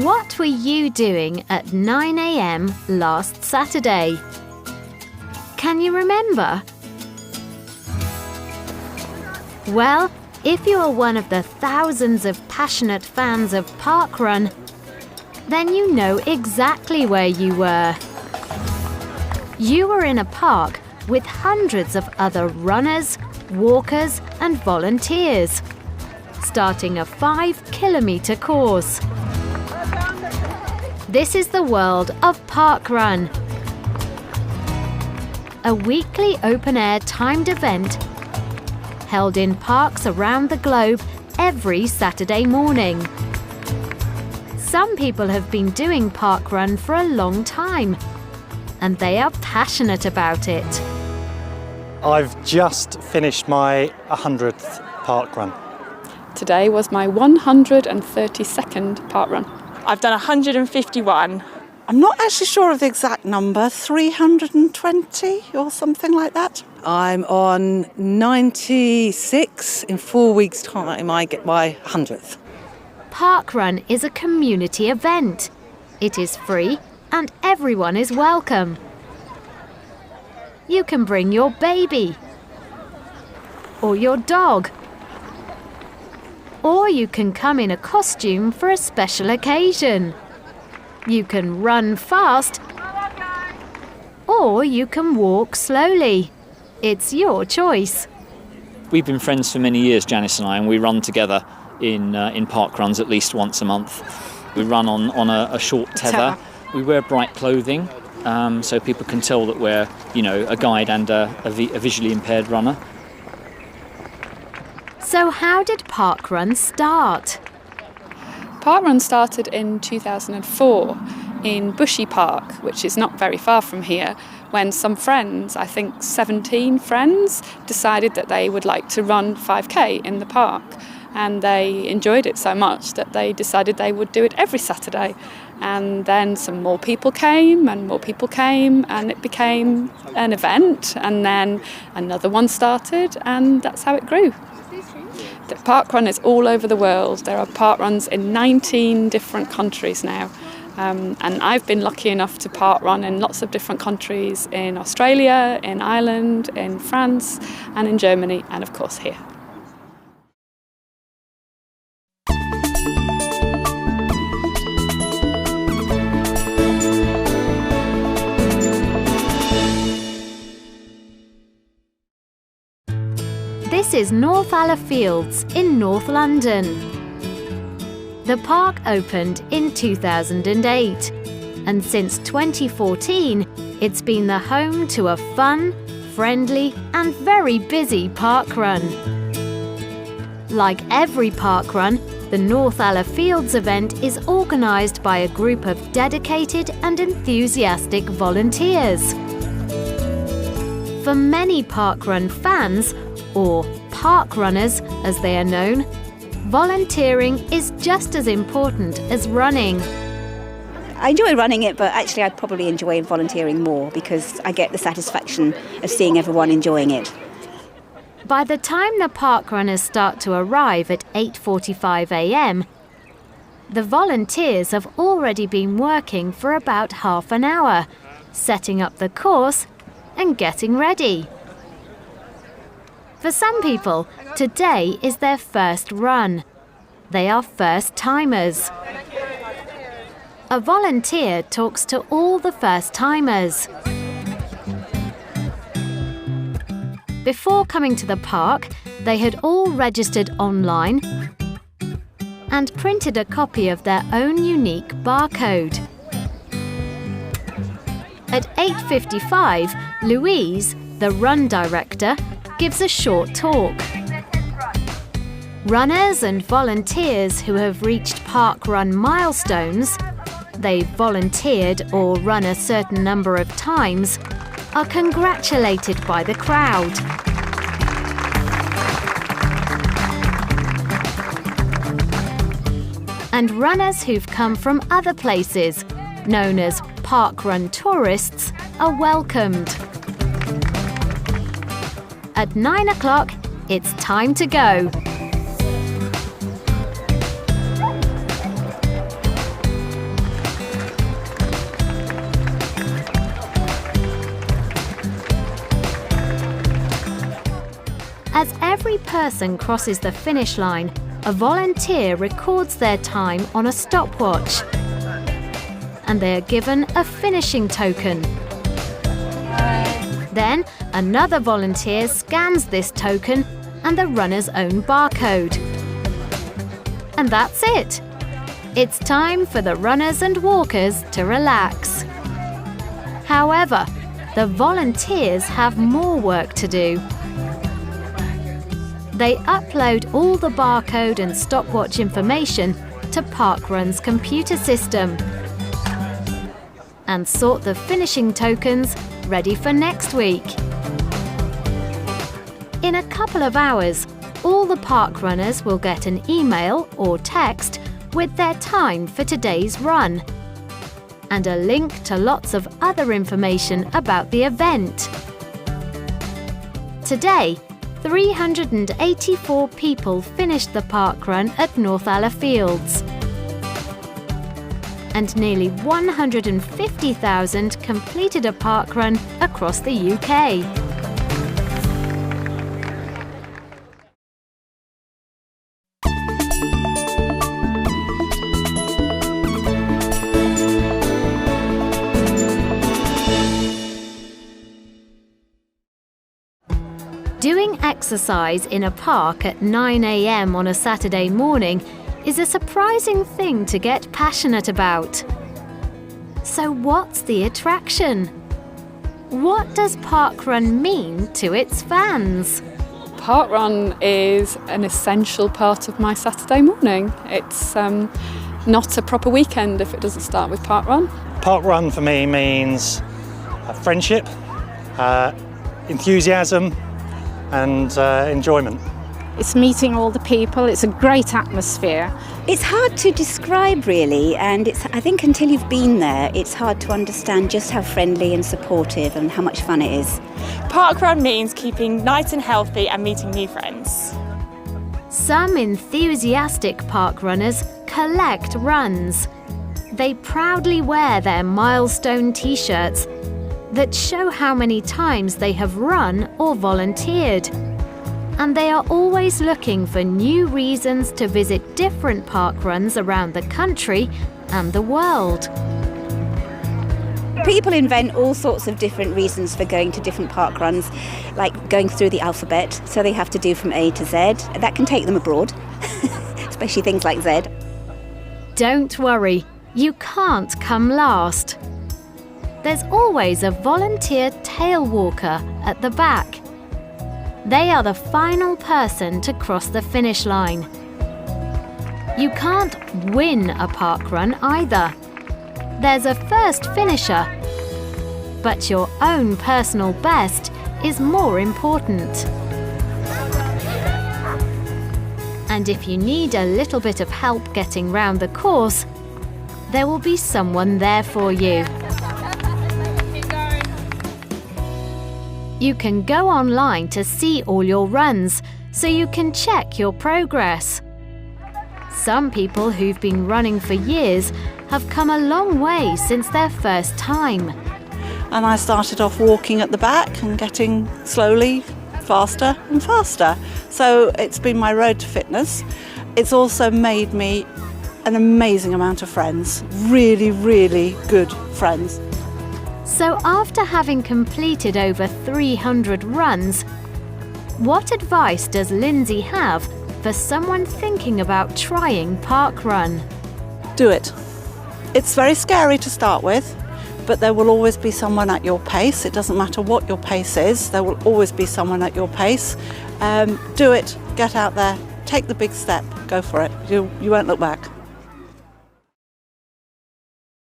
What were you doing at 9 a.m. last Saturday? Can you remember? Well, if you are one of the thousands of passionate fans of parkrun, then you know exactly where you were. You were in a park with hundreds of other runners, walkers and volunteers, starting a 5-kilometre course. This is the world of parkrun, a weekly open-air timed event held in parks around the globe every Saturday morning. Some people have been doing parkrun for a long time, and they are passionate about it. I've just finished my 100th parkrun. Today was my 132nd parkrun. I've done 151. I'm not actually sure of the exact number, 320 or something like that. I'm on 96. In 4 weeks' time, I get my 100th. Parkrun is a community event. It is free and everyone is welcome. You can bring your baby or your dog, or you can come in a costume for a special occasion. You can run fast, or you can walk slowly. It's your choice. We've been friends for many years, Janice and I, and we run together in parkruns at least once a month. We run on a short tether. We wear bright clothing, so people can tell that we're, a guide and a visually impaired runner. So how did parkrun start? Parkrun started in 2004 in Bushy Park, which is not very far from here, when some friends, I think 17 friends, decided that they would like to run 5K in the park. And they enjoyed it so much that they decided they would do it every Saturday. And then some more people came, and it became an event. And then another one started, and that's how it grew. The parkrun is all over the world. There are parkruns in 19 different countries now. And I've been lucky enough to parkrun in lots of different countries, in Australia, in Ireland, in France, and in Germany, and of course here. This is North Aller Fields in North London. The park opened in 2008, and since 2014, it's been the home to a fun, friendly and very busy parkrun. Like every parkrun, the North Aller Fields event is organised by a group of dedicated and enthusiastic volunteers. For many parkrun fans, or parkrunners as they are known, volunteering is just as important as running. I enjoy running it, but actually I probably enjoy volunteering more because I get the satisfaction of seeing everyone enjoying it. By the time the parkrunners start to arrive at 8:45 a.m, the volunteers have already been working for about half an hour, setting up the course and getting ready. For some people, today is their first run. They are first-timers. A volunteer talks to all the first-timers. Before coming to the park, they had all registered online and printed a copy of their own unique barcode. At 8:55, Louise, the run director, gives a short talk. Runners and volunteers who have reached parkrun milestones, they've volunteered or run a certain number of times, are congratulated by the crowd. And runners who've come from other places, known as parkrun tourists, are welcomed. At 9 o'clock, it's time to go. every person crosses the finish line, a volunteer records their time on a stopwatch. And they are given a finishing token. Then, another volunteer scans this token and the runner's own barcode. And that's it. It's time for the runners and walkers to relax. However, the volunteers have more work to do. They upload all the barcode and stopwatch information to parkrun's computer system and sort the finishing tokens ready for next week. In a couple of hours, all the park runners will get an email or text with their time for today's run and a link to lots of other information about the event. Today, 384 people finished the parkrun at Northala Fields, and nearly 150,000 completed a parkrun across the UK. Doing exercise in a park at 9 a.m. on a Saturday morning is a surprising thing to get passionate about. So what's the attraction? What does parkrun mean to its fans? Parkrun is an essential part of my Saturday morning. It's not a proper weekend if it doesn't start with parkrun. Parkrun for me means friendship, enthusiasm and enjoyment. It's meeting all the people, it's a great atmosphere. It's hard to describe really, and I think until you've been there, it's hard to understand just how friendly and supportive and how much fun it is. Parkrun means keeping nice and healthy and meeting new friends. Some enthusiastic park runners collect runs. They proudly wear their milestone t-shirts that show how many times they have run or volunteered. And they are always looking for new reasons to visit different parkruns around the country and the world. People invent all sorts of different reasons for going to different parkruns, like going through the alphabet, so they have to do from A to Z. That can take them abroad, especially things like Z. Don't worry, you can't come last. There's always a volunteer tail walker at the back. They are the final person to cross the finish line. You can't win a parkrun either. There's a first finisher, but your own personal best is more important. And if you need a little bit of help getting round the course, there will be someone there for you. You can go online to see all your runs, so you can check your progress. Some people who've been running for years have come a long way since their first time. And I started off walking at the back and getting slowly faster and faster. So it's been my road to fitness. It's also made me an amazing amount of friends, really, really good friends. So after having completed over 300 runs, what advice does Lindsay have for someone thinking about trying parkrun? Do it. It's very scary to start with, but there will always be someone at your pace. It doesn't matter what your pace is, there will always be someone at your pace. Do it, get out there, take the big step, go for it. You won't look back.